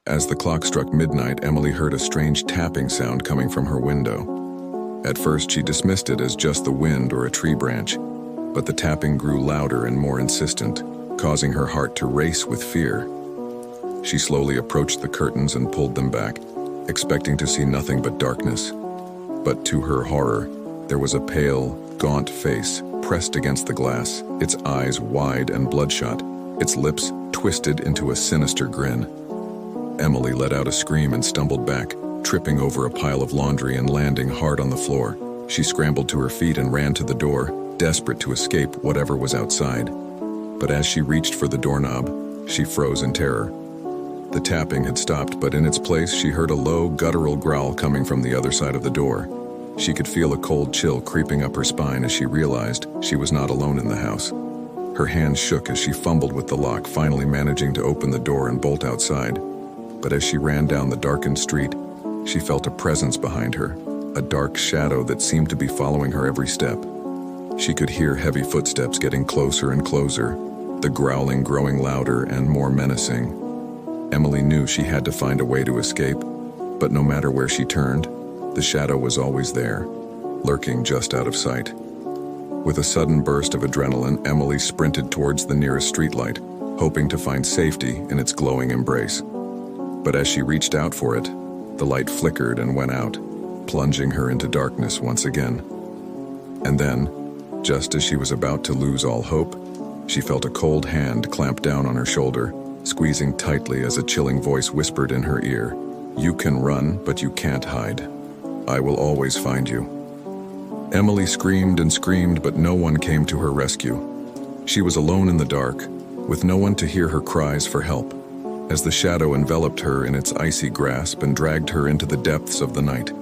As the clock struck midnight, Emily heard a strange tapping sound coming from her window. At first, she dismissed it as just the wind or a tree branch, but the tapping grew louder and more insistent, causing her heart to race with fear. She slowly approached the curtains and pulled them back, expecting to see nothing but darkness. But to her horror, there was a pale, gaunt face pressed against the glass, its eyes wide and bloodshot, its lips twisted into a sinister grin. Emily let out a scream and stumbled back, tripping over a pile of laundry and landing hard on the floor. She scrambled to her feet and ran to the door, desperate to escape whatever was outside. But as she reached for the doorknob, she froze in terror. The tapping had stopped, but in its place she heard a low, guttural growl coming from the other side of the door. She could feel a cold chill creeping up her spine as she realized she was not alone in the house. Her hands shook as she fumbled with the lock, finally managing to open the door and bolt outside. But as she ran down the darkened street, she felt a presence behind her, a dark shadow that seemed to be following her every step. She could hear heavy footsteps getting closer and closer, the growling growing louder and more menacing. Emily knew she had to find a way to escape, but no matter where she turned, the shadow was always there, lurking just out of sight. With a sudden burst of adrenaline, Emily sprinted towards the nearest streetlight, hoping to find safety in its glowing embrace. But as she reached out for it, the light flickered and went out, plunging her into darkness once again. And then, just as she was about to lose all hope, she felt a cold hand clamp down on her shoulder, squeezing tightly as a chilling voice whispered in her ear, "You can run, but you can't hide. I will always find you." Emily screamed and screamed, but no one came to her rescue. She was alone in the dark, with no one to hear her cries for help, as the shadow enveloped her in its icy grasp and dragged her into the depths of the night.